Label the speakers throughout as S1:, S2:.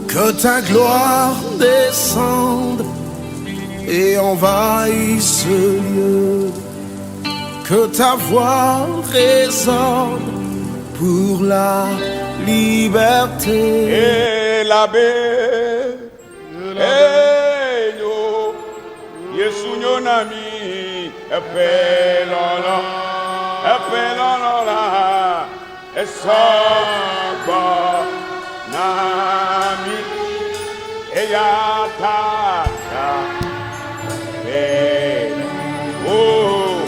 S1: Que ta gloire descende et envahisse ce lieu. Que ta voix résonne pour la liberté.
S2: Et l'abbé, yo, Yesu nami, appelons la, et saba nami, et yata, oh,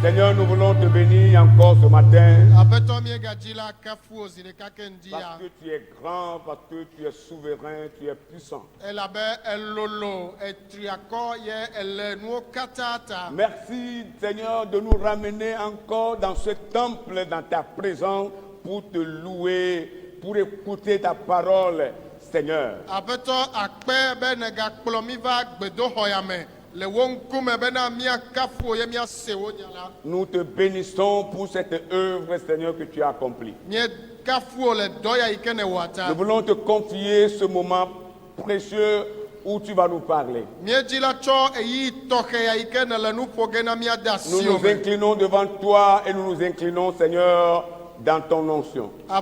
S2: Seigneur, nous voulons te bénir encore ce matin. Parce que tu es grand, parce que tu es souverain, tu es puissant. Merci Seigneur de nous ramener encore dans ce temple, dans ta présence, pour te louer, pour écouter ta parole, Seigneur. Nous te bénissons pour cette œuvre, Seigneur, que tu as accomplie. Nous voulons te confier ce moment précieux où tu vas nous parler. Nous nous inclinons devant toi et nous nous inclinons, Seigneur, dans ton onction. Nous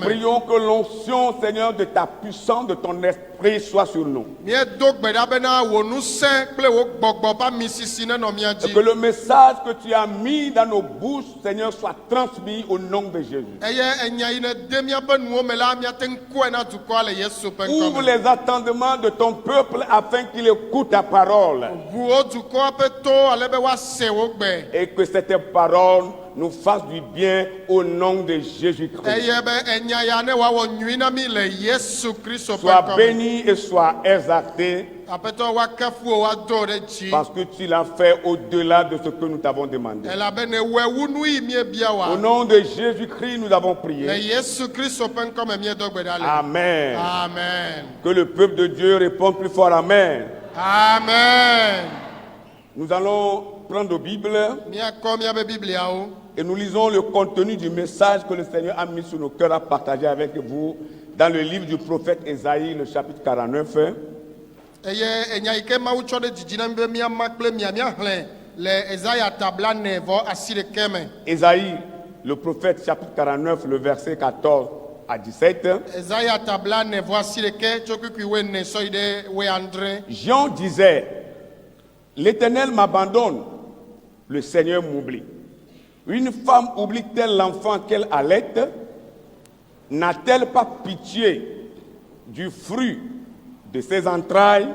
S2: prions que l'onction, Seigneur, de ta puissance, de ton esprit soit sur nous. Et que le message que tu as mis dans nos bouches, Seigneur, soit transmis au nom de Jésus. Ouvre les attendements de ton peuple afin qu'il écoute ta parole. Et que cette parole nous fasse du bien au nom de Jésus-Christ. Sois béni et sois exalté parce que tu l'as fait au-delà de ce que nous t'avons demandé. Au nom de Jésus-Christ, nous avons prié. Amen.
S3: Amen.
S2: Que le peuple de Dieu réponde plus fort. Amen.
S3: Amen.
S2: Nous allons prendre nos Bibles et nous lisons le contenu du message que le Seigneur a mis sur nos cœurs à partager avec vous dans le livre du prophète Ésaïe, le chapitre 49. Ésaïe, le prophète, chapitre 49, le verset 14 à 17. Jean disait, l'Éternel m'abandonne, le Seigneur m'oublie. Une femme oublie-t-elle l'enfant qu'elle allaite? N'a-t-elle pas pitié du fruit de ses entrailles?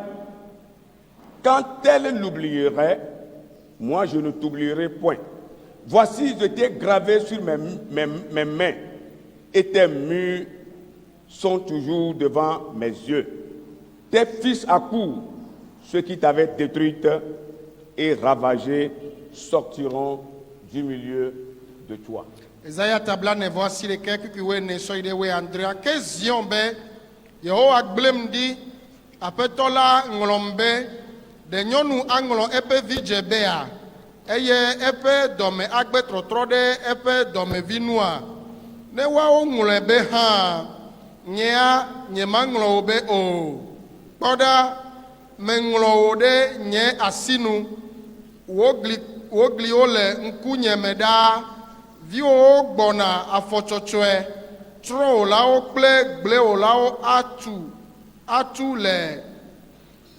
S2: Quand elle l'oublierait, moi je ne t'oublierai point. Voici, je t'ai gravé sur mes mains, et tes murs sont toujours devant mes yeux. Tes fils accourent, ceux qui t'avaient détruite et ravagée sortiront du milieu de toi.
S3: Isaiah tabla ne voici les quelques qui ne soient de Andrea que ziombe Yehowa agblem apetola ngolombe de nyonu anglo epe vidjebea eye epe dome agbe trotro de epe dome vinua ne wa ngolebe ha nyea nyemanglo obe o poda menglo de nye asinu wogli ole nkunye meda viwo gbona afɔtsɔtsɔe trɔ olawo kple gble olawo atu le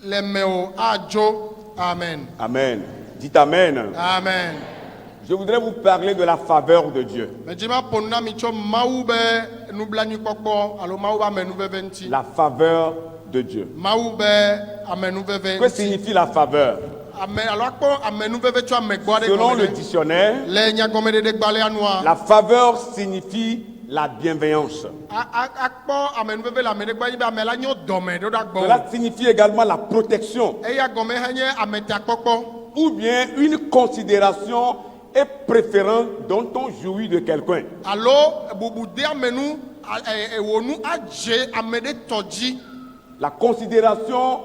S3: le meo ajo. Amen.
S2: Amen. Dites Amen.
S3: Amen.
S2: Je voudrais vous parler de la faveur de Dieu. La faveur de Dieu. Que signifie la faveur? Selon le dictionnaire, la faveur signifie la bienveillance. Cela signifie également la protection ou bien une considération et préférence dont on jouit de quelqu'un. La considération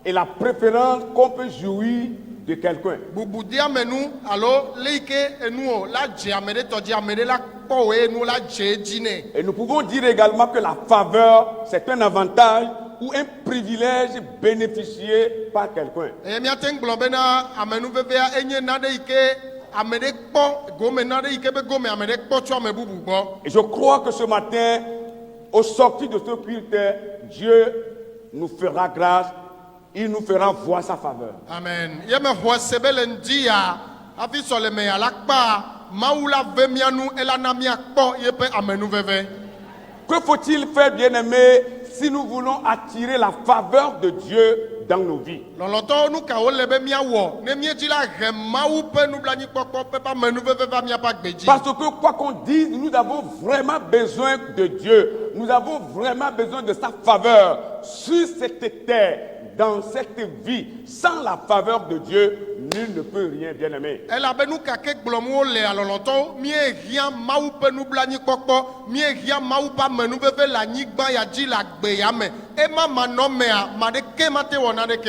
S2: et la préférence qu'on peut jouir de quelqu'un. Et nous pouvons dire également que la faveur, c'est un avantage ou un privilège bénéficié par quelqu'un. Et je crois que ce matin, au sortir de ce culte, Dieu nous fera grâce, il nous fera voir sa faveur.
S3: Amen.
S2: Que faut-il faire, bien-aimés, si nous voulons attirer la faveur de Dieu dans nos vies? Parce que quoi qu'on dise, nous avons vraiment besoin de Dieu. Nous avons vraiment besoin de sa faveur sur cette terre, dans cette vie. Sans la faveur de Dieu, nul ne peut rien, bien-aimé.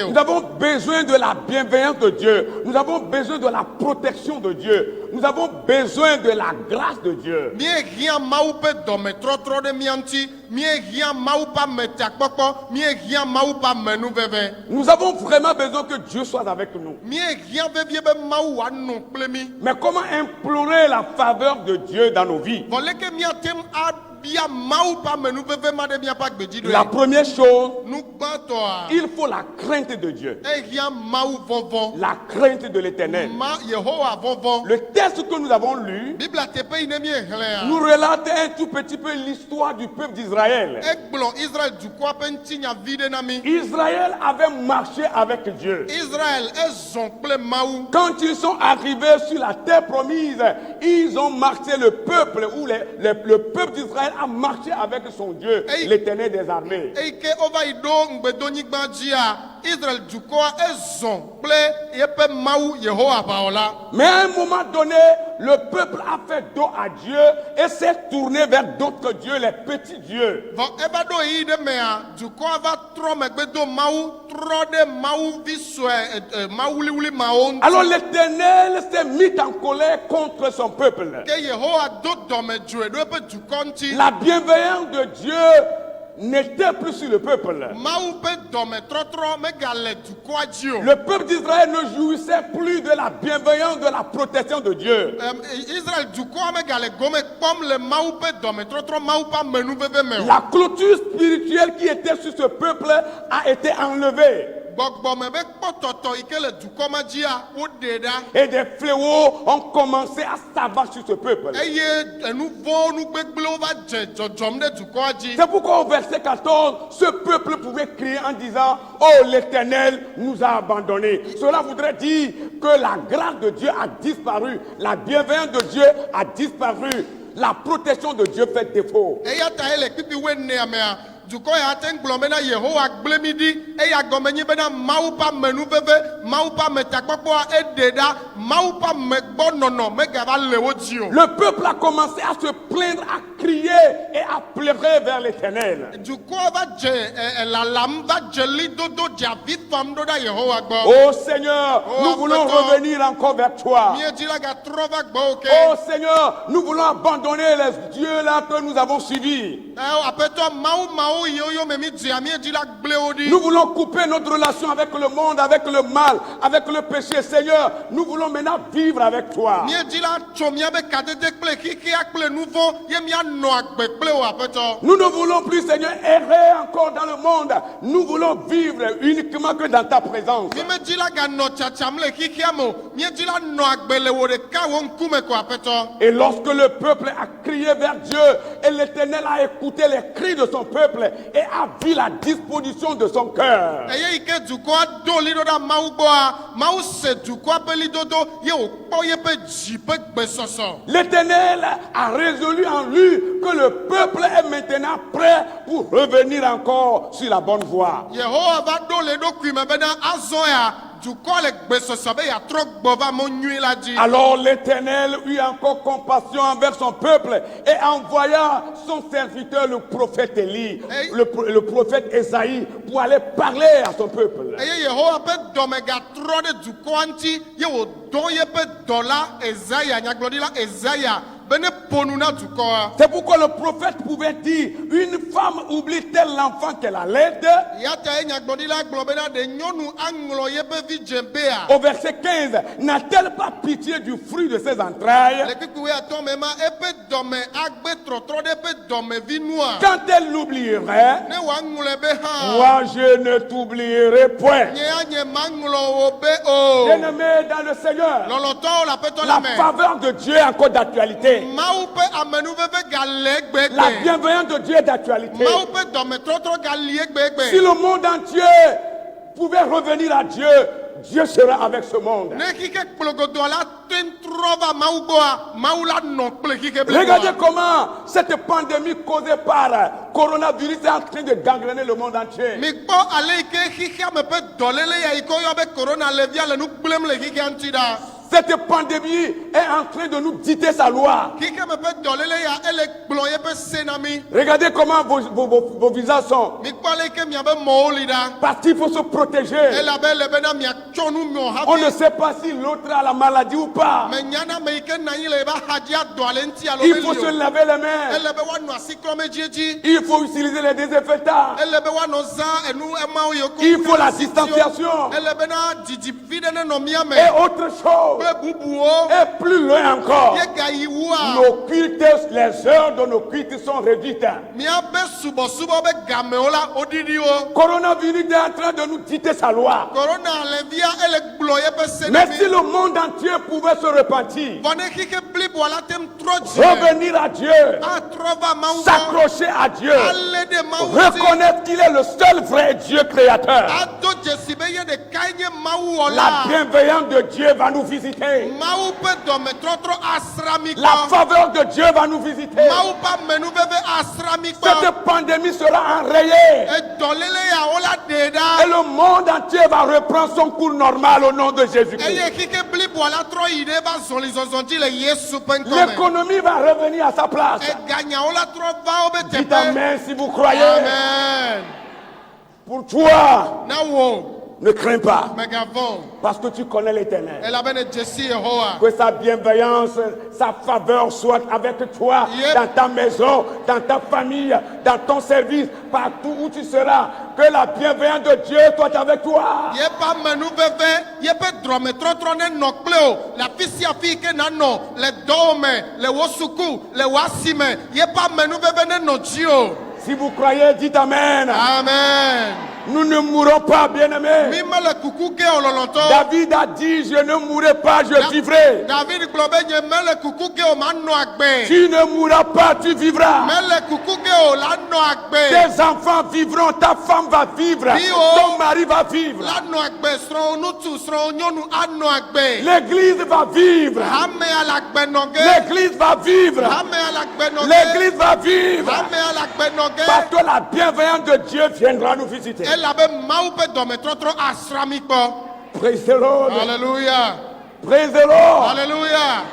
S2: Nous avons besoin de la bienveillance de Dieu. Nous avons besoin de la protection de Dieu. Nous avons besoin de la grâce de Dieu. Nous avons vraiment besoin que Dieu soit avec nous. Mais comment implorer la faveur de Dieu dans nos vies? La première chose, il faut la crainte de Dieu. La crainte de l'Éternel. Le texte que nous avons lu nous relate un tout petit peu l'histoire du peuple d'Israël. Israël avait marché avec Dieu. Quand ils sont arrivés sur la terre promise, ils ont marché, le peuple ou le peuple d'Israël a marché avec son Dieu, l'Éternel des armées. Mais à un moment donné, le peuple a fait dos à Dieu et s'est tourné vers d'autres dieux, les petits dieux. Alors l'Éternel s'est mis en colère contre son peuple. La bienveillance de Dieu n'était plus sur le peuple. Le peuple d'Israël ne jouissait plus de la bienveillance, de la protection de Dieu. La clôture spirituelle qui était sur ce peuple a été enlevée. Et des fléaux ont commencé à s'abattre sur ce peuple. C'est pourquoi au verset 14, ce peuple pouvait crier en disant: oh, l'Éternel nous a abandonnés. Cela voudrait dire que la grâce de Dieu a disparu, la bienveillance de Dieu a disparu, la protection de Dieu fait défaut. Le peuple a commencé à se plaindre, à crier et à pleurer vers l'Éternel. Oh Seigneur, nous voulons revenir encore vers toi. Oh Seigneur, nous voulons abandonner les dieux là que nous avons suivis. Nous voulons couper notre relation avec le monde, avec le mal, avec le péché. Seigneur, nous voulons maintenant vivre avec toi.
S3: no agbe kple wo aƒetɔ.
S2: Nous ne voulons plus, Seigneur, errer encore dans le monde. Nous voulons vivre uniquement que dans ta présence.
S3: Mi medzi la ganɔ tsatsam le xixia me o. Miedzi la nɔ agbe le wo ɖeka wo ŋkume ko aƒetɔ.
S2: Et lorsque le peuple a crié vers Dieu, et l'Éternel a écouté les cris de son peuple et a vu la disposition de son cœur.
S3: Eye yi ke dukɔa do li ɖo ɖa Mawu gbɔa, Mawu se dukɔa ƒe lidodo ye wòkpɔ yeƒe dzi ƒe gbesɔsɔ.
S2: L'Éternel a résolu en lui que le peuple est maintenant prêt pour revenir encore sur la bonne voie.
S3: Yehowa va ɖo le eɖokui me bena azɔ ya dukɔ le gbesɔsɔ be yeatrɔ gbɔ va mɔ nyui la dzi.
S2: Alors l'Éternel eut encore compassion envers son peuple et envoya son serviteur le prophète Élie, le prophète Esaïe, pour aller parler à son peuple.
S3: Eye Yehowa ƒe dɔme gatrɔ ɖe dukɔa ŋuti ye wòdɔ yeƒe dɔla Ezaya, nyagblɔɖila Ezaya be ne ƒo nu na dukɔa.
S2: C'est pourquoi le prophète pouvait dire, une femme oublie-t-elle l'enfant qu'elle allait?
S3: Ya ta ye nyagblɔɖila gblɔ bena ɖe nyɔnu aŋlɔ yeƒe vi dzebea.
S2: Au verset 15, n'a-t-elle pas pitié du fruit de ses entrailles?
S3: Le kpikpiwoe atɔ me ma eƒe dɔme agbe trɔtrɔ ɖe eƒe dɔmevi nua.
S2: Quand elle l'oublierait,
S3: Ne wòaŋlɔe be hã.
S2: moi je ne t'oublierai point.
S3: Nye maŋlɔ wo be o.
S2: Bien-aimé dans le Seigneur,
S3: Lɔlɔtɔwo le aƒetɔ la
S2: la
S3: me.
S2: faveur de Dieu est encore d'actualité.
S3: Mawu ƒe amenuveve gale
S2: La
S3: egbegbe.
S2: bienveillance de Dieu est d'actualité.
S3: Mawu ƒe dɔmetrɔtrɔ gali
S2: Si
S3: egbegbe.
S2: le monde entier pouvait revenir à Dieu, Dieu sera avec ce monde.
S3: Ne xixɛ kplogodoa la ten trɔ va Mawu gbɔa, Mawu la nɔ kple xixɛ ble
S2: Regardez
S3: gbɔa.
S2: comment cette pandémie causée par coronavirus est en train de gangréner le monde entier.
S3: Mikpɔ ale yi ke xixia me ƒe dɔléle ya yi ke woyɔ be corona le via le nu gblẽm le xixia ŋuti ɖa.
S2: Cette pandémie est en train de nous dicter sa loi.
S3: Xixia me ƒe dɔléle ya ele gblɔ yeƒe se na mi.
S2: Regardez comment vos visages sont.
S3: Mikpɔ ale yi ke miabe mɔwo li ɖa.
S2: Parce qu'il faut se protéger.
S3: Elabe le bena miatsɔ nu miɔ
S2: On ne
S3: hafi.
S2: sait pas si l'autre a la maladie ou pas.
S3: Me nyana me yi ke nɔ anyi le eba xadzi adɔ ale ŋuti alo
S2: Il faut se
S3: meli o.
S2: laver les mains.
S3: Ele be woanɔ asi klɔm edzi.
S2: Il faut utiliser les désinfectants.
S3: Ele be woanɔ zã enu emawo yi ke
S2: Il faut la
S3: wofia le
S2: distanciation.
S3: Ele bena didi vi ɖe ne nɔ mia me.
S2: Et autre chose.
S3: Kple bubuwo.
S2: Et plus loin encore.
S3: Ye gayi wua.
S2: Nos cultes, les heures de nos cultes sont réduites.
S3: Miabe subɔsubɔ be gamewo la woɖiɖiwo.
S2: Coronavirus est en train de nous dicter sa loi.
S3: Corona alevia ele gblɔ yeƒe se
S2: Mais
S3: na
S2: si
S3: mi.
S2: le monde entier pouvait se repentir,
S3: Vɔ ne xixe bliboa la tem trɔ dzi me.
S2: revenir à Dieu,
S3: Atrɔ va Mawu gbɔ.
S2: s'accrocher à Dieu,
S3: Ale ɖe Mawu ŋuti.
S2: reconnaître qu'il est le seul vrai Dieu créateur,
S3: Ado dzesi be ye ɖekae nye Mawu
S2: la
S3: wɔla.
S2: bienveillance de Dieu va nous visiter.
S3: Mawu ƒe dɔmetrɔtrɔ asra mi
S2: La
S3: kpɔ.
S2: faveur de Dieu va nous visiter.
S3: Mawu ƒe amenuveve asra mi kpɔ.
S2: Cette pandémie sera enrayée.
S3: Edɔléle yawo la ɖe
S2: Et
S3: ɖa.
S2: le monde entier va reprendre son cours normal au nom de Jésus-Christ.
S3: Eye xixe bliboa la trɔ yi ɖe eba zɔlizɔzɔ dzi le Yesu ƒe ŋkɔ me.
S2: L'économie va revenir à sa place.
S3: Eganyawo la trɔ va wobe
S2: Dites
S3: teƒe.
S2: amen si vous croyez.
S3: Amen.
S2: Pour toi,
S3: Na wo
S2: ne crains pas,
S3: megavɔ.
S2: parce que tu connais l'Éternel.
S3: Elabene dzesi Yehowa.
S2: Que sa bienveillance, sa faveur soit avec toi,
S3: Yep.
S2: dans ta maison, dans ta famille, dans ton service, partout où tu seras. Que la bienveillance de Dieu soit avec toi.
S3: Yeƒe amenuveve, yeƒe drɔmetrɔtrɔ ne nɔ kple o. Le afi sia afi ke nanɔ, le dɔwɔ me, le wo suku, le wo asi me. Yeƒe amenuveve ne nɔ dzi o.
S2: Si vous croyez, dites amen.
S3: Amen.
S2: Nous ne mourrons pas, bien-aimés.
S3: Mi mele kuku ge o lɔlɔtɔ.
S2: David a dit, je ne mourrai pas, je vivrai.
S3: David gblɔ be nye mele kuku ge o manɔ agbe.
S2: Tu ne mourras pas, tu vivras.
S3: Mele kuku ge o la nɔ agbe.
S2: Tes enfants vivront, ta femme va vivre,
S3: Oui, oh.
S2: ton mari va vivre.
S3: La nɔ agbe srɔ̃ ŋutsu srɔ̃ nyɔnu anɔ agbe.
S2: L'église va vivre.
S3: Hame ala agbe nɔ ge.
S2: L'église va vivre.
S3: Hame ala agbe nɔ ge.
S2: L'église va vivre.
S3: Hame ala agbe nɔ ge.
S2: Parce que la bienveillance de Dieu viendra nous visiter.
S3: Elabe Mawu ƒe dɔmetrɔtrɔ asra mi kpɔ.
S2: Praise the Lord.
S3: Alléluia.
S2: Praise the Lord.
S3: Alléluia.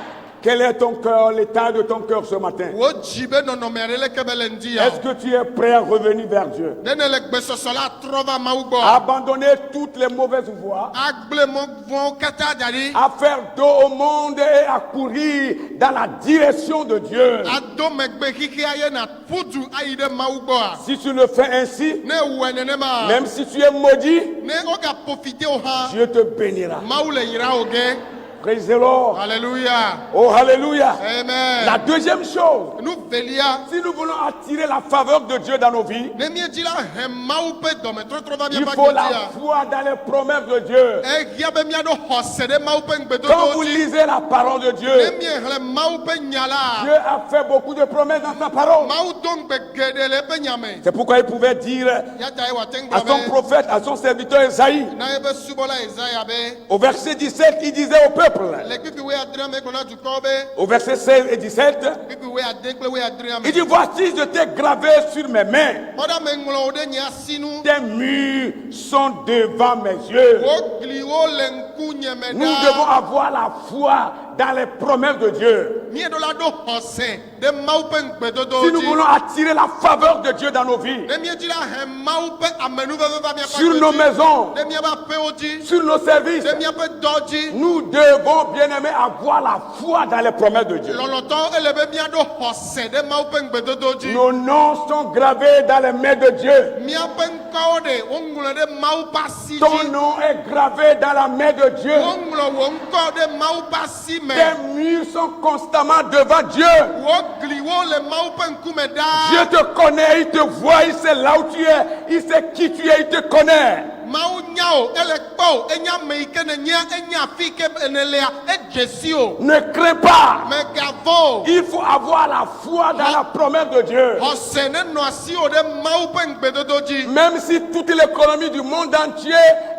S2: Quel est ton cœur, l'état de ton cœur ce matin?
S3: Wo dzi be nɔnɔme aɖe leke be le ŋdi ya.
S2: Est-ce que tu es prêt à revenir vers Dieu?
S3: Ne ne le gbesɔsɔ la trɔ va Mawu gbɔ.
S2: Abandonner toutes les mauvaises voies,
S3: Agble mɔ vɔ̃wo katã da ɖi.
S2: à faire dos au monde et à courir dans la direction de Dieu.
S3: Ado megbe xixia ye na ƒu du ayi ɖe Mawu gbɔa.
S2: Si tu le fais ainsi,
S3: Ne wɔe nenema.
S2: même si tu es maudit,
S3: Ne woga profite o hã.
S2: Dieu te bénira.
S3: Mawu le yra wo ge.
S2: Praise the Lord.
S3: Alléluia.
S2: Oh, hallelujah.
S3: Amen.
S2: La deuxième chose,
S3: Nous velia.
S2: si nous voulons attirer la faveur de Dieu dans nos vies,
S3: Nemi dit la hemau pe dome tro tro va bien
S2: il
S3: pas
S2: faut la
S3: dia.
S2: foi dans les promesses de Dieu.
S3: E gia be mia do hose de mau pe ngbedo
S2: Quand vous
S3: do.
S2: lisez la parole de Dieu,
S3: Nemi hele mau pe nyala.
S2: Dieu a fait beaucoup de promesses dans sa parole.
S3: Mau dong be gede le pe nyame.
S2: C'est pourquoi il pouvait dire
S3: Ya dai wa teng
S2: à son prophète, à son serviteur Esaïe,
S3: na ebe subola Isaiah be.
S2: au verset 17, il disait au peuple,
S3: Le pipi we adria me kona du kobe.
S2: au verset 16 et 17,
S3: Pipi we adekle we adria me.
S2: il dit, voici, je t'ai gravé sur mes mains.
S3: Oda me nglo de nya sinu.
S2: Tes murs sont devant mes yeux.
S3: O gli o lenku nyeme
S2: Nous devons avoir la foi dans les promesses de Dieu.
S3: Mie do la do hose de mau pe ngbedo do.
S2: Si nous voulons attirer la faveur de Dieu dans nos vies,
S3: Nemi dit la hemau pe amenu ve va bien pas.
S2: sur nos maisons,
S3: Nemi ba pe oji.
S2: sur nos services,
S3: Nemi pe doji.
S2: nous devons, bien aimés, avoir la foi dans les promesses de Dieu.
S3: Loloto elebe mia do hose de mau pe ngbedo doji.
S2: Nos noms sont gravés dans les mains de Dieu.
S3: Mia pe nko de onglo de mau pasi.
S2: Ton nom est gravé dans la main de Dieu.
S3: Onglo wo nko de mau pasi me.
S2: Tes murs sont constamment devant Dieu.
S3: Wo gli wo le mau pe nkume da.
S2: Dieu te connaît, il te voit, il sait là où tu es, il sait qui tu es, il te connaît.
S3: Mau nyao ele kpo enya me ike ne nya enya fi ke enelea e jesio.
S2: Ne crains pas.
S3: Me gavo.
S2: Il faut avoir la foi dans la promesse de Dieu.
S3: Hose ne no asi o de mau pe ngbedo doji.
S2: Même si toute l'économie du monde entier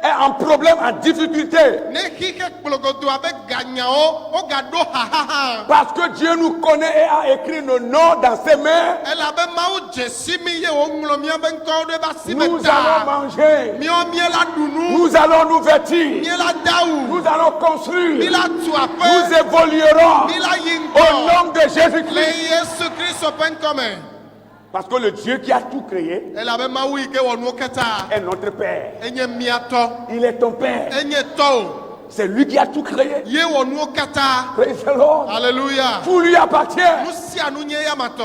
S2: est en problème, en difficulté.
S3: Ne hike kplogodo abe ganyao o gado ha ha ha.
S2: Parce que Dieu nous connaît et a écrit nos noms dans ses mains.
S3: Elle abe mau jesi mi ye o nglo mi abe nko de ba si
S2: Nous allons
S3: meta.
S2: manger.
S3: Mi o mi la dunu.
S2: Nous allons nous vêtir.
S3: Mi la daou.
S2: Nous allons
S3: Mi
S2: construire.
S3: la tuape.
S2: Nous évoluerons
S3: Mi la
S2: au
S3: yinko.
S2: nom de
S3: Le
S2: Jésus-Christ.
S3: Yesu Christ pen comme.
S2: Parce que le Dieu qui a tout créé
S3: Elle abe mau ike wo no keta.
S2: est notre Père.
S3: Enye miato.
S2: Il est ton Père.
S3: Enye to.
S2: C'est lui qui a tout créé.
S3: Ye wo no keta.
S2: Praise the Lord.
S3: Alléluia.
S2: Tout lui appartient.
S3: Nusi anu nye ya mato.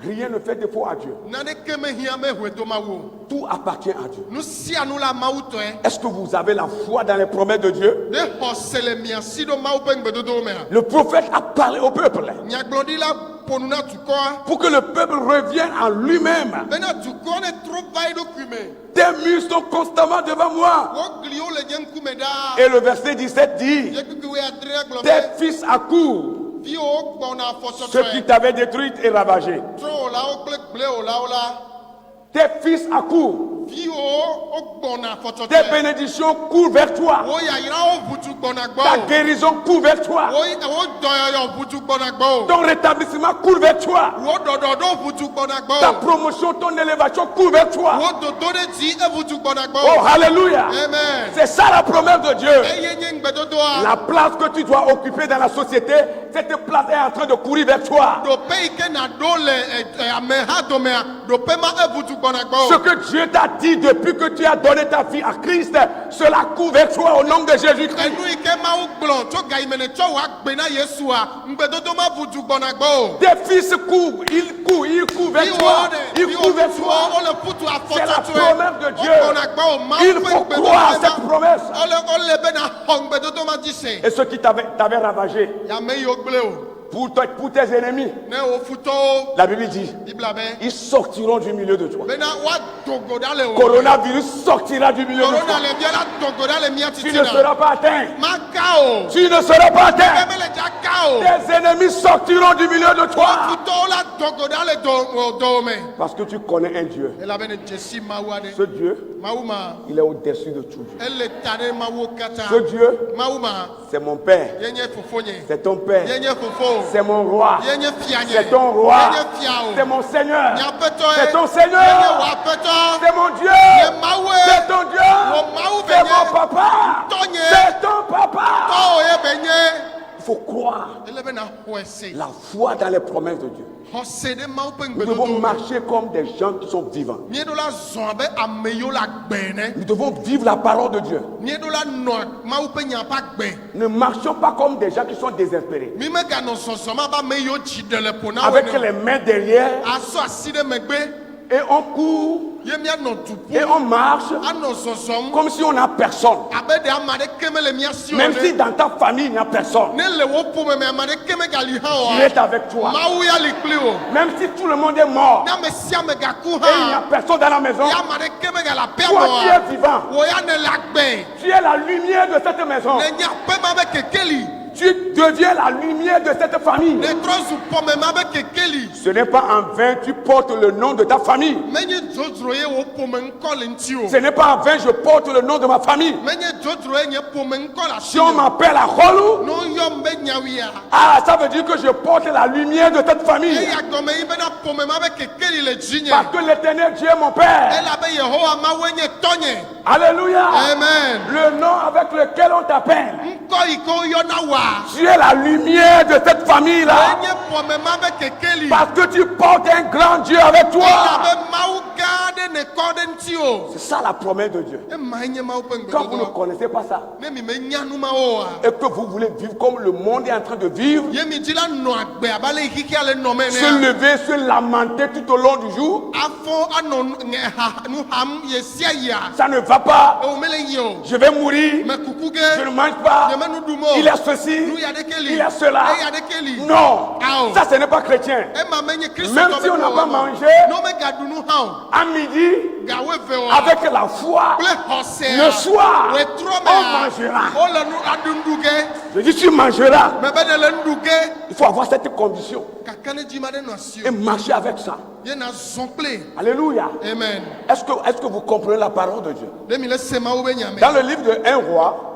S2: Rien ne fait défaut à Dieu.
S3: Nane keme hiya me hweto mawo.
S2: Tout appartient à Dieu.
S3: Nusi anu la mau to e.
S2: Est-ce que vous avez la foi dans les promesses de Dieu?
S3: De hosele miasi do mau pe ngbedo do me.
S2: Le prophète a parlé au peuple
S3: Nyaglodi la ponuna tukoa.
S2: pour que le peuple revienne en lui-même.
S3: Bena tukoa ne trop vai do kume.
S2: Tes murs sont constamment devant moi.
S3: Wo glio le nyen kume da.
S2: Et le verset 17 dit,
S3: Ye kuku we adre glome.
S2: tes fils accourent,
S3: Vi o gbona foso
S2: ceux qui t'avaient détruit et ravagé.
S3: Tro la o klek ble o la o la.
S2: Tes fils accourent,
S3: Vi o gbona foso
S2: tes bénédictions courent vers toi.
S3: O ya ira o butu gbona gbo.
S2: Ta guérison court vers toi.
S3: O doyo butu gbona gbo.
S2: Ton rétablissement court vers toi.
S3: Wo dododo butu gbona gbo.
S2: Ta promotion, ton élévation court vers toi.
S3: Wo dodo de ti e butu gbona gbo.
S2: Oh, alléluia.
S3: Amen.
S2: C'est ça la promesse de Dieu.
S3: Eye nye ngbedodo a.
S2: La place que tu dois occuper dans la société, cette place est en train de courir vers toi.
S3: Do pe ike na do le ameha do mea. Do pe ma e butu gbona gbo.
S2: Ce que Dieu t'a dit depuis que tu as donné ta vie à Christ, cela court vers toi au nom de Jésus-Christ.
S3: Enu ike ma o gblon tso ga imene tso wa gbe na Yesu a. Ngbedodo ma butu gbona gbo.
S2: Tes fils courent, ils courent vers toi. Ils courent vers toi.
S3: O le putu afo
S2: C'est la
S3: tso.
S2: promesse de Dieu.
S3: Gbona gbo ma
S2: Il faut croire à cette promesse.
S3: Ole be na ho ngbedodo ma dise.
S2: Et ceux qui t'avaient ravagé,
S3: Ya me yo gble o.
S2: pour tes ennemis,
S3: Ne o futo.
S2: la Bible dit,
S3: Bibla be.
S2: ils sortiront du milieu de toi.
S3: Bena wa dogoda le o.
S2: Coronavirus sortira du milieu de
S3: Corona
S2: toi.
S3: le biela dogoda le mia
S2: Tu ne
S3: titina.
S2: seras pas atteint.
S3: Makao.
S2: Tu ne seras pas atteint.
S3: Emele jakao.
S2: Tes ennemis sortiront du milieu de toi.
S3: Futo la dogoda le do me.
S2: Parce que tu connais un Dieu.
S3: Ela bene jesi mawade.
S2: Ce Dieu,
S3: Mauma.
S2: il est au-dessus de tout Dieu.
S3: Elle tane mawokata.
S2: Ce Dieu,
S3: Mauma.
S2: c'est mon Père.
S3: Yenye fofonye.
S2: C'est ton Père.
S3: Yenye fofo.
S2: C'est mon roi.
S3: Yenye fianye.
S2: C'est ton roi.
S3: Yenye fiao.
S2: C'est mon Seigneur.
S3: Nyapeto.
S2: C'est ton
S3: Yenye
S2: Seigneur.
S3: wapeto.
S2: C'est mon Dieu.
S3: Ye mawe.
S2: C'est ton Dieu. C'est mon papa.
S3: Tonye.
S2: C'est ton papa.
S3: To ye benye.
S2: Il faut croire
S3: Ele bena hoese.
S2: la foi dans les promesses de Dieu.
S3: Hose de mau pe
S2: Nous devons
S3: ngbedodo.
S2: marcher comme des gens qui sont vivants.
S3: Miedo la zombe ameyo la gbene.
S2: Nous devons vivre la parole de Dieu.
S3: Miedo la no mau pe nyapa gbe.
S2: Ne marchons pas comme des gens qui sont désespérés.
S3: Mi me gano sonsoma ba meyo jidele pona
S2: Avec
S3: wene.
S2: les mains derrière
S3: Aso aside megbe.
S2: et on court Et on marche comme si on n'a personne. Même si dans ta famille il n'y a personne, Dieu est avec toi. Même si tout le monde est mort et il n'y a personne dans la maison, toi qui es vivant, tu es la lumière de cette maison. Tu deviens la lumière de cette famille. Ce n'est pas en vain tu portes le nom de ta famille. Ce n'est pas en vain je porte le nom de ma famille. Si on m'appelle à Holou, ça veut dire que je porte la lumière de cette famille. Parce que l'Éternel Dieu est mon Père. Alléluia.
S3: Amen.
S2: Le nom avec lequel on t'appelle. Tu es la lumière de cette famille-là. Parce que tu portes un grand Dieu avec toi. C'est ça la promesse de Dieu. Quand vous ne connaissez pas ça et que vous voulez vivre comme le monde est en train de vivre, se lever, se lamenter tout au long du jour, ça ne va pas. Je vais mourir. Je ne mange pas. Il y a ceci. Il y a cela. Non. Ça ce n'est pas chrétien. Même si on n'a pas mangé, à midi, avec la foi, le soir, on mangera. Je dis tu mangeras. Il faut avoir cette condition et marcher avec ça. Alléluia.
S3: Amen.
S2: Est-ce que vous comprenez la parole de Dieu? Dans le livre de 1 roi,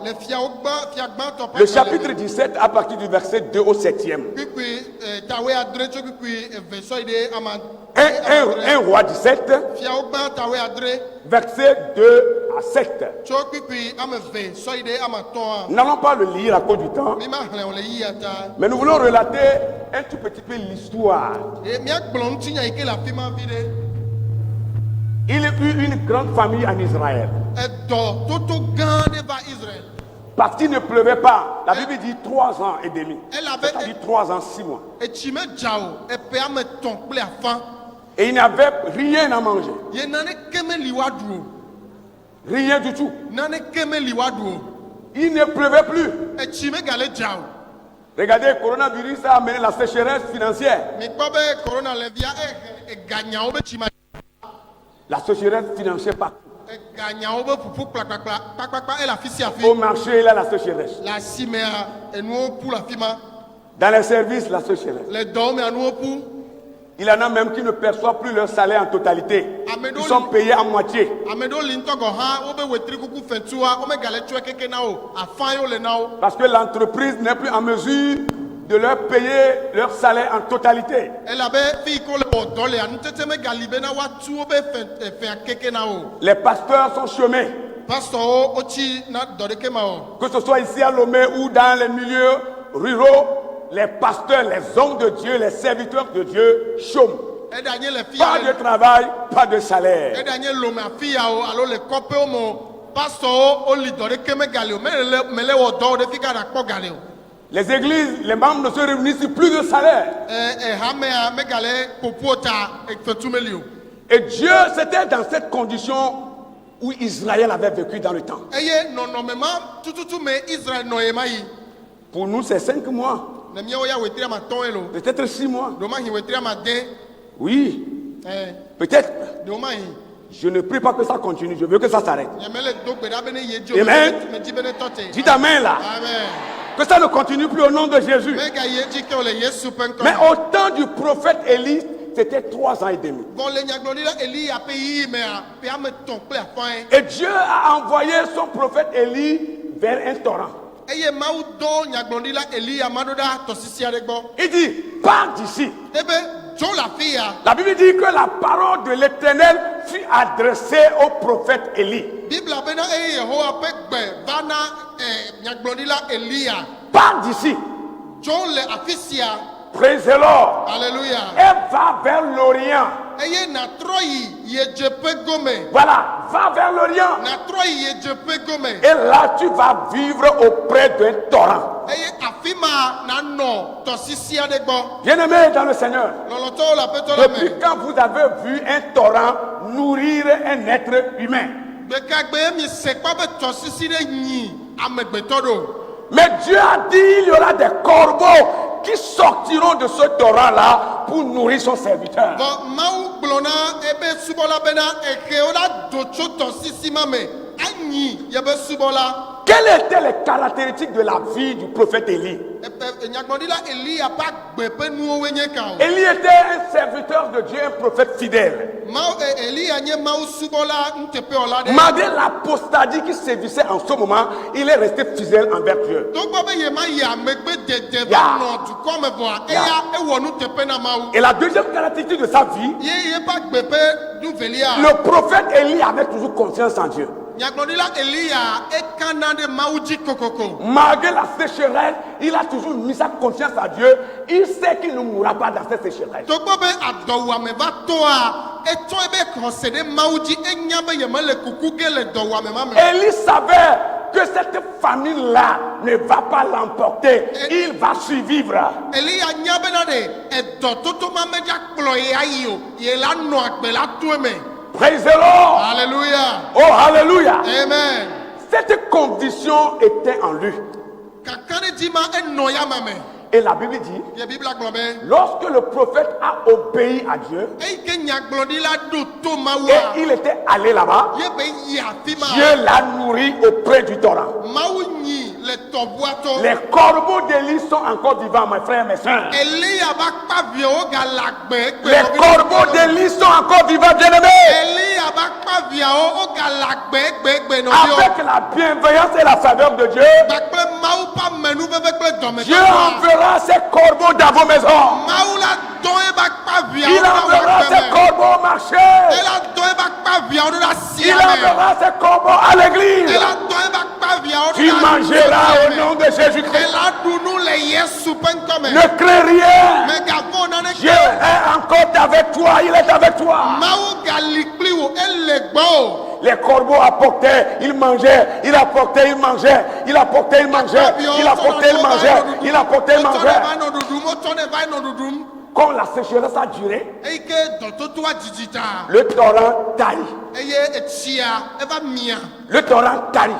S2: le chapitre 17 à partir du verset 2 au 7e. 1 roi 17, verset 2 à 7. Nous n'allons pas le lire à cause du temps, mais nous voulons relater un tout petit peu l'histoire. Il y a eu une grande famille en Israël. Parce qu'il ne pleuvait pas. La Bible dit 3 ans et demi. C'est-à-dire 3 ans, 6 mois. Et il n'avait rien à manger. Rien du tout. Il ne pleuvait plus. Regardez, le coronavirus a amené la sécheresse financière. La sécheresse financière partout. Au marché, il y a la sécheresse. Dans les services, la sécheresse. Il y en a même qui ne perçoivent plus leur salaire en totalité. Ils sont payés à moitié. Parce que l'entreprise n'est plus en mesure de leur payer leur salaire en totalité. Les pasteurs sont chômés. Que ce soit ici à Lomé ou dans les milieux ruraux, les pasteurs, les hommes de Dieu, les serviteurs de Dieu chôment. Pas de travail, pas de salaire. Les églises, les membres ne se réunissent plus de salaire. Et Dieu, c'était dans cette condition où Israël avait vécu dans le temps. Pour nous, c'est 5 mois. Peut-être 6 mois. Oui. Peut-être. Je ne prie pas que ça continue. Je veux que ça s'arrête. Amen. Dites amen là.
S3: Amen.
S2: Que ça ne continue plus au nom de Jésus. Mais au temps du prophète Élie, c'était 3 ans et demi. Et Dieu a envoyé son prophète Élie vers un torrent. Il dit, pars d'ici. La Bible dit que la parole de l'Éternel fut adressée au prophète Élie. Pars d'ici. Praise the Lord.
S3: Alléluia.
S2: Et va vers l'Orient. Voilà, va vers l'Orient. Et là, tu vas vivre auprès d'un torrent.
S3: ima na no tosisi adegbo.
S2: Bien-aimés dans le Seigneur,
S3: Loloto la peto
S2: depuis
S3: me.
S2: quand vous avez vu un torrent nourrir un être humain?
S3: Bekagbe mi sekpa be tosisi de nyi amegbeto do.
S2: Mais Dieu a dit il y aura des corbeaux qui sortiront de ce torrent-là pour nourrir son serviteur.
S3: Bo mau blona ebe subola bena eke ola docho tosisi mame. Anyi yebe subola.
S2: Quelles étaient les caractéristiques de la vie du prophète Élie? Élie était un serviteur de Dieu, un prophète fidèle. Malgré l'apostasie qui sévissait en ce moment, il est resté fidèle envers Dieu. Et la deuxième caractéristique de sa vie, le prophète Élie avait toujours confiance en Dieu. Malgré la sécheresse, il a toujours mis sa confiance à Dieu. Il sait qu'il ne mourra pas dans cette sécheresse. Élie savait que cette famille-là ne va pas l'emporter. Il va survivre. Praise the Lord.
S3: Alléluia.
S2: Oh, alléluia.
S3: Amen.
S2: Cette condition était en lui. Et la Bible dit, lorsque le prophète a obéi à Dieu, et il était allé là-bas, Dieu l'a nourri auprès du torrent. Les corbeaux d'Élie sont encore vivants, mes frères et mes soeurs. Les corbeaux d'Élie sont encore vivants, bien-aimés. Avec la bienveillance et la faveur de Dieu, Dieu enverra ses corbeaux dans vos maisons. Il enverra ses corbeaux au marché. Il enverra ses corbeaux à l'église. Tu mangeras au nom de Jésus-Christ. Ne crains rien. Dieu est encore avec toi. Il est avec toi. Les corbeaux apportaient, ils mangeaient. Il apportait, il mangeait. Il apportait, il mangeait. Il apportait, il mangeait. Il apportait, il mangeait. Quand la sécheresse a duré, le torrent tarit. Le torrent tarit.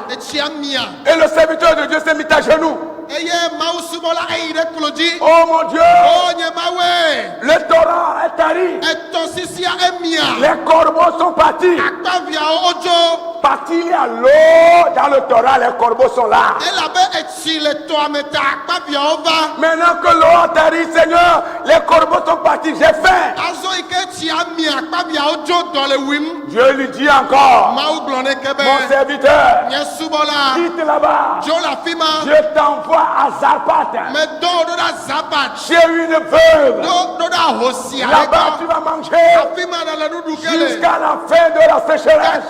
S2: Et le serviteur de Dieu s'est mis à genoux. Oh mon Dieu, le torrent est tari. Les corbeaux sont partis. Parti, il y a l'eau dans le torrent, les corbeaux sont là. Maintenant que l'eau a tari, Seigneur, les corbeaux sont partis. J'ai faim. Dieu lui dit encore, mon serviteur, quitte là-bas. Je t'envoie à Zarpat. J'ai une veuve. Là-bas, tu vas manger jusqu'à la fin de la sécheresse.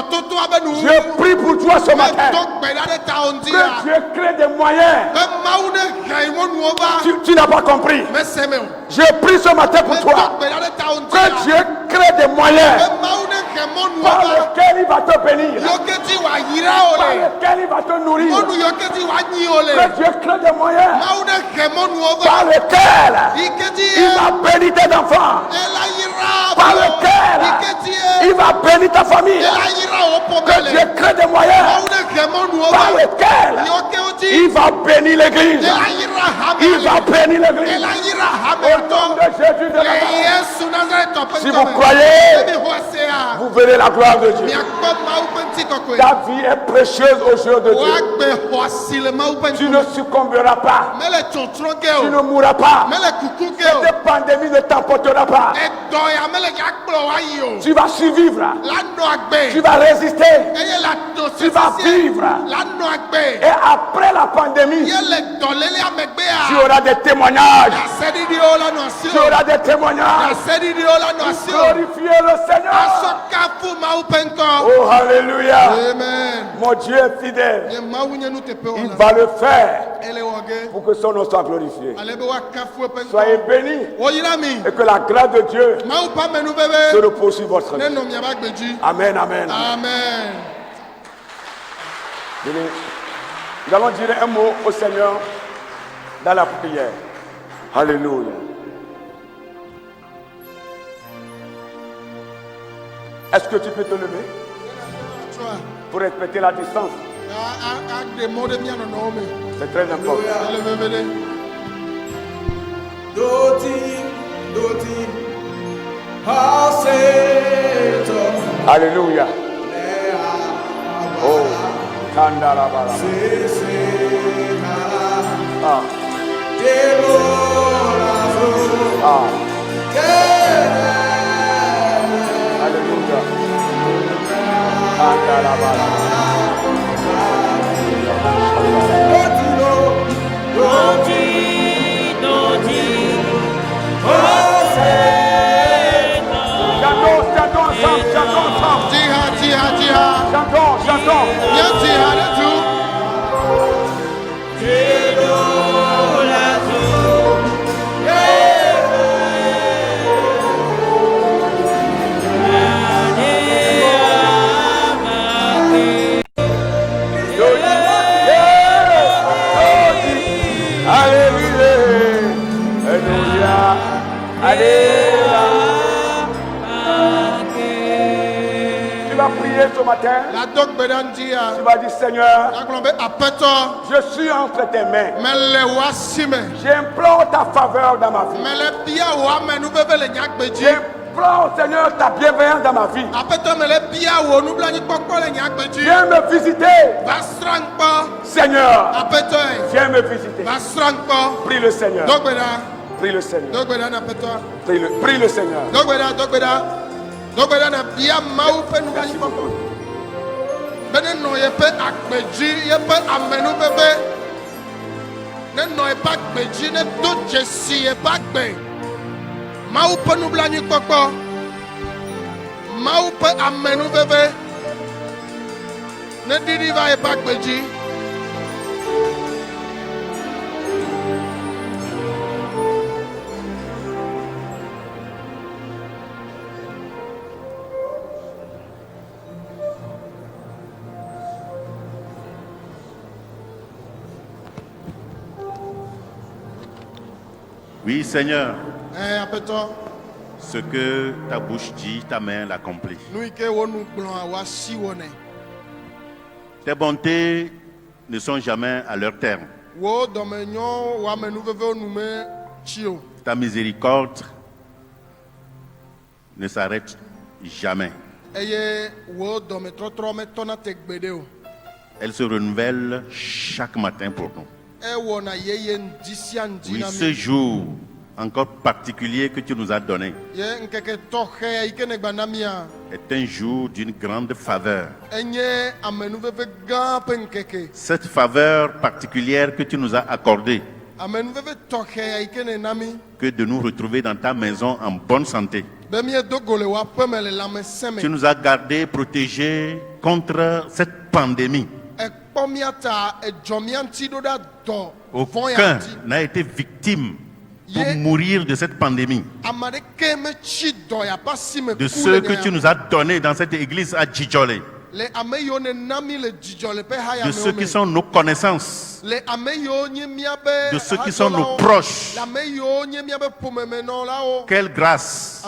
S2: Je prie pour toi ce matin. Que Dieu crée des moyens. Tu n'as pas compris. Je prie ce matin pour toi. Que Dieu crée des moyens par lesquels il va te bénir. Par lesquels il va te nourrir. Que Dieu crée des moyens par lesquels il va bénir tes enfants. Par lesquels il va bénir ta famille. Que Dieu crée des moyens par lesquels il va bénir l'église. Il va bénir l'église. Au nom de Jésus de Nazareth. Si vous croyez, vous verrez la gloire de Dieu. Ta vie est précieuse aux yeux de Dieu. Tu ne succomberas pas. Tu ne mourras pas. Cette pandémie ne t'emportera pas. Tu vas survivre. Tu vas résister. Tu vas vivre. Et après la pandémie, tu auras des témoignages. Tu auras des témoignages. Glorifiez le Seigneur. Oh, alléluia.
S3: Amen.
S2: Mon Dieu est fidèle. Il va le faire pour que son nom soit glorifié. Soyez bénis et que la grâce de Dieu se repose sur votre vie. Amen, amen.
S3: Amen.
S2: Nous allons dire un mot au Seigneur dans la prière. Alléluia. Est-ce que tu peux te lever pour respecter la distance? C'est très important. Alléluia. Oh, Kandarabala. Ah. Ah. Alléluia. Kandarabala. Chantons ensemble. Chantons. Tu vas prier ce matin. Tu vas dire, Seigneur, je suis entre tes mains. J'implore ta faveur dans ma vie. J'implore, Seigneur, ta bienveillance dans ma vie. Viens me visiter. Seigneur, viens me visiter. Prie le Seigneur. Prie le Seigneur. Prie le Seigneur.
S4: Oui, Seigneur. Ce que ta bouche dit, ta main l'accomplit. Tes bontés ne sont jamais à leur terme. Ta miséricorde ne s'arrête jamais. Elle se renouvelle chaque matin pour nous. Oui, ce jour encore particulier que tu nous as donné est un jour d'une grande faveur. Cette faveur particulière que tu nous as accordée, que de nous retrouver dans ta maison en bonne santé. Tu nous as gardés, protégés contre cette pandémie. Aucun n'a été victime pour mourir de cette pandémie. De ceux que tu nous as donnés dans cette église à Djidjolé. De ceux qui sont nos connaissances. De ceux qui sont nos proches. Quelle grâce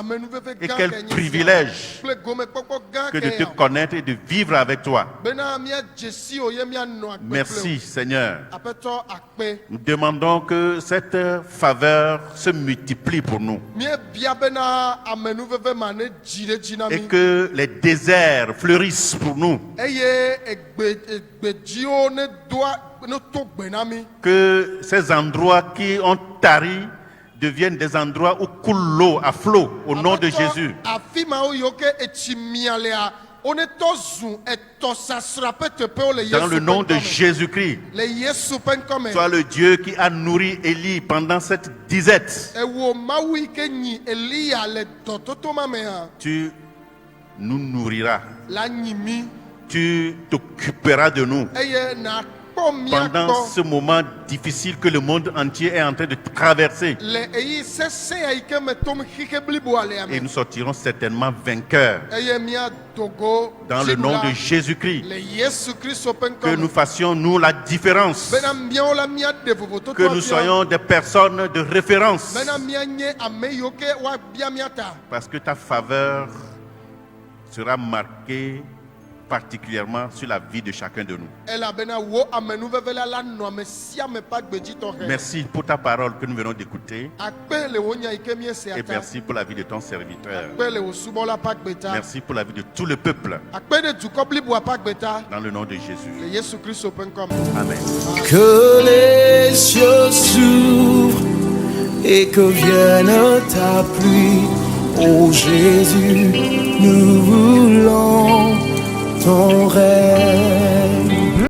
S4: et quel privilège que de te connaître et de vivre avec toi. Merci Seigneur. Nous demandons que cette faveur se multiplie pour nous. Et que les déserts fleurissent pour nous. Que ces endroits qui ont tari deviennent des endroits où coule l'eau à flot au nom de Jésus. Dans le nom de Jésus-Christ, sois le Dieu qui a nourri Élie pendant cette disette. Tu nous nourriras. Tu t'occuperas de nous. pendant ce moment difficile que le monde entier est en train de traverser. Et nous sortirons certainement vainqueurs. Dans le nom de Jésus-Christ. Que nous fassions, nous, la différence. Que nous soyons des personnes de référence. Parce que ta faveur sera marquée particulièrement sur la vie de chacun de nous. Merci pour ta parole que nous venons d'écouter. Et merci pour la vie de ton serviteur. Merci pour la vie de tout le peuple. Dans le nom de Jésus. Amen.
S1: Que les cieux s'ouvrent et que vienne ta pluie. Ô Jésus, nous voulons ton règne.